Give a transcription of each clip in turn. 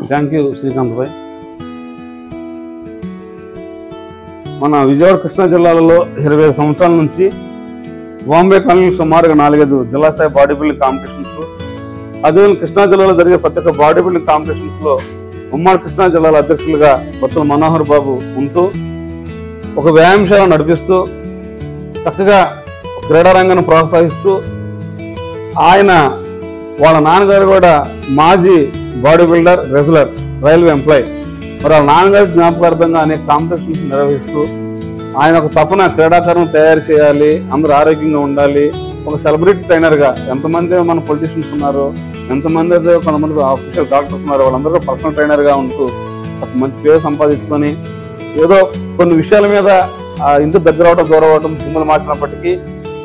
Thank you Srikanth భాయ్. మన విజయవాడ కృష్ణా జిల్లాలలో 25 సంవత్సరాల నుంచి బాంబే కాలనీలో సుమారుగా 4-5 జిల్లా స్థాయి బాడీ బిల్డింగ్ కాంపిటీషన్స్, అదేవిధంగా కృష్ణా జిల్లాలో జరిగే ప్రతి ఒక్క బాడీ బిల్డింగ్ కాంపిటీషన్స్ లో ఉమ్మడి కృష్ణా జిల్లాల అధ్యక్షులుగా బత్తుల మనోహర్ బాబు ఉంటూ ఒక వ్యాయామశాల నడిపిస్తూ చక్కగా క్రీడారంగాన్ని ప్రోత్సహిస్తూ, ఆయన వాళ్ళ నాన్నగారు కూడా మాజీ body builder, wrestler, railway employee. మరి వాళ్ళ నాన్నగారి జ్ఞాపకార్థంగా అనేక కాంపిటీషన్స్ నిర్వహిస్తూ ఆయన ఒక తపన క్రీడాకారులను తయారు చేయాలి, అందరూ ఆరోగ్యంగా ఉండాలి, ఒక సెలబ్రిటీ ట్రైనర్గా. ఎంతమంది మన పొలిటీషియన్స్ ఉన్నారు, ఎంతమంది అయితే కొంతమంది ఆఫీషియల్ డాక్టర్స్ ఉన్నారు, వాళ్ళందరూ పర్సనల్ ట్రైనర్గా ఉంటూ మంచి పేరు సంపాదించుకొని ఏదో కొన్ని విషయాల మీద ఇంటి దగ్గర అవడం, దూరం అవడం, జిమ్ములు మార్చినప్పటికీ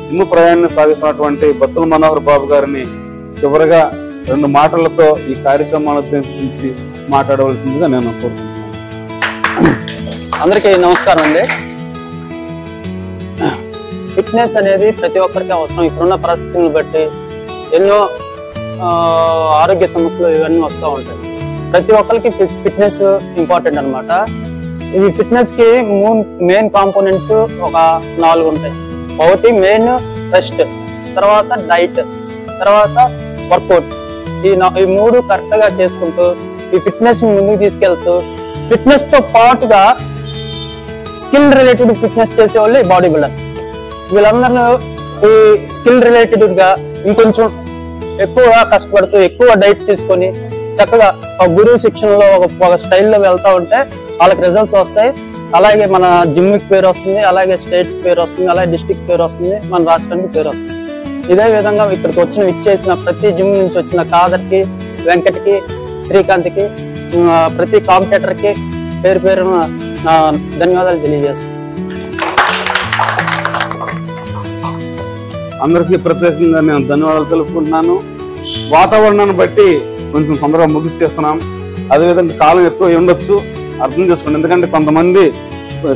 జిమ్ ప్రయాణాన్ని సాగిస్తున్నటువంటి బత్తుల మనోహర్ బాబు గారిని చివరిగా 2 మాటలతో ఈ కార్యక్రమాల గురించి మాట్లాడవలసిందిగా నేను కోరుతున్నాను. అందరికీ నమస్కారం అండి. ఫిట్నెస్ అనేది ప్రతి ఒక్కరికి అవసరం. ఇప్పుడున్న పరిస్థితులను బట్టి ఎన్నో ఆరోగ్య సమస్యలు ఇవన్నీ వస్తూ ఉంటాయి. ప్రతి ఒక్కరికి ఫిట్నెస్ ఇంపార్టెంట్ అనమాట. ఈ ఫిట్నెస్ కి మెయిన్ కాంపోనెంట్స్ ఒక 4 ఉంటాయి. ఒకటి మెయిన్ రెస్ట్, తర్వాత డైట్, తర్వాత వర్కౌట్. ఈ 3 కరెక్ట్ గా చేసుకుంటూ ఈ ఫిట్నెస్ ని ముందుకు తీసుకెళ్తూ, ఫిట్నెస్ తో పాటుగా స్కిల్ రిలేటెడ్ ఫిట్నెస్ చేసే వాళ్ళు బాడీ బిల్డర్స్. వీళ్ళందరూ ఈ స్కిల్ రిలేటెడ్ గా ఇంకొంచెం ఎక్కువ కష్టపడుతూ ఎక్కువ డైట్ తీసుకొని చక్కగా ఒక గురువు శిక్షణలో ఒక స్టైల్లో వెళ్తా ఉంటే వాళ్ళకి రిజల్ట్స్ వస్తాయి. అలాగే మన జిమ్కి పేరు వస్తుంది, అలాగే స్టేట్ పేరు వస్తుంది, అలాగే డిస్ట్రిక్ట్ పేరు వస్తుంది, మన రాష్ట్రానికి పేరు వస్తుంది. ఇదే విధంగా ఇక్కడికి ఇచ్చేసిన ప్రతి జిమ్ నుంచి వచ్చిన కాదర్కి, వెంకట్కి, శ్రీకాంత్కి, ప్రతి కాంపిటేటర్కి పేరు పేరున ధన్యవాదాలు తెలియజేస్తాను. అందరికీ ప్రత్యేకంగా నేను ధన్యవాదాలు తెలుపుకుంటున్నాను. వాతావరణాన్ని బట్టి కొంచెం తొందరగా ముగిచ్చేస్తున్నాం. అదేవిధంగా కాలం ఎక్కువ ఉండొచ్చు, అర్థం చేసుకోండి. ఎందుకంటే కొంతమంది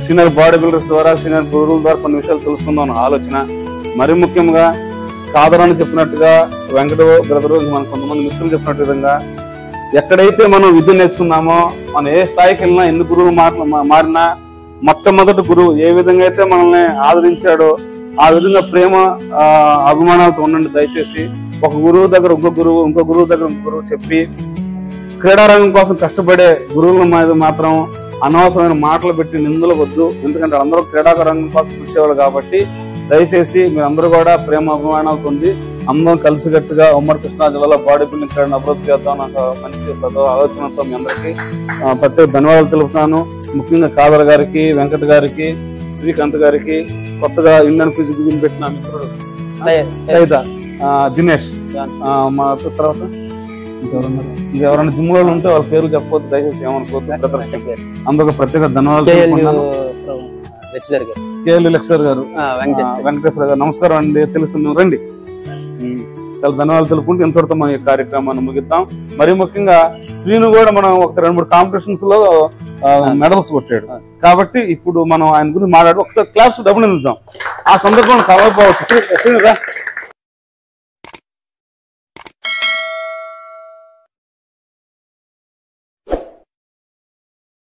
సీనియర్ బాడీ బిల్డర్స్ ద్వారా, సీనియర్ గురువుల ద్వారా కొన్ని విషయాలు తెలుసుకుందాం ఆలోచన. మరి ముఖ్యంగా కాదరాన్ని చెప్పినట్టుగా, వెంకట బ్రదరు, మన కొంతమంది మిత్రులు చెప్పినట్టు విధంగా ఎక్కడైతే మనం విద్య నేర్చుకున్నామో, మనం ఏ స్థాయికి వెళ్ళినా, ఎన్ని గురువులు మారినా మొట్టమొదటి గురువు ఏ విధంగా అయితే మనల్ని ఆదరించాడో ఆ విధంగా ప్రేమ అభిమానాలతో ఉండండి. దయచేసి ఒక గురువు దగ్గర ఇంకో గురువు, ఇంకో గురువు దగ్గర ఇంకో గురువు చెప్పి క్రీడారంగం కోసం కష్టపడే గురువుల మీద మాత్రం అనవసరమైన మాటలు పెట్టి నిందలు వద్దు. ఎందుకంటే అందరూ క్రీడారంగం కోసం కృషివాళ్ళు కాబట్టి దయచేసి మీరందరూ కూడా ప్రేమ అభిమానాలతో ఉంది అందరం కలిసికట్టుగా ఉమ్మడి కృష్ణా జిల్లాలో బాడీ బిల్డింగ్ క్రీడను అభివృద్ధి చేద్దాం నాకు మంచి ఆలోచనతో మీ అందరికీ ప్రత్యేక ధన్యవాదాలు తెలుపుతాను. ముఖ్యంగా కాదర్ గారికి, వెంకట్ గారికి, శ్రీకాంత్ గారికి, కొత్తగా ఇండియన్ ఫిజిక్ జిమ్ పెట్టిన మిత్రుడు సైదా, దినేష్, మా తర్వాత ఇంకెవరైనా జిమ్ లో ఉంటే వాళ్ళ పేర్లు చెప్పవద్దు దయచేసి, ఏమనుకోవద్దు. అందుకు ప్రత్యేక ధన్యవాదాలు. కేఎల్ లెక్చరర్ గారు, వెంకటేశ్వర గారు, నమస్కారం అండి. తెలుస్తుంది, రండి. చాలా ధన్యవాదాలు తెలుపుకుంటూ ఇంతటితో మన ఈ కార్యక్రమాన్ని ముగిద్దాం. మరి ముఖ్యంగా శ్రీను కూడా మనం ఒక 2-3 కాంపిటీషన్స్ లో మెడల్స్ కొట్టాడు కాబట్టి ఇప్పుడు మనం ఆయన గురించి మాట్లాడి ఒకసారి క్లాప్స్ డబ్బులు నిలుద్దాం. ఆ సందర్భంలో కలవకపోవచ్చు. శ్రీను రా.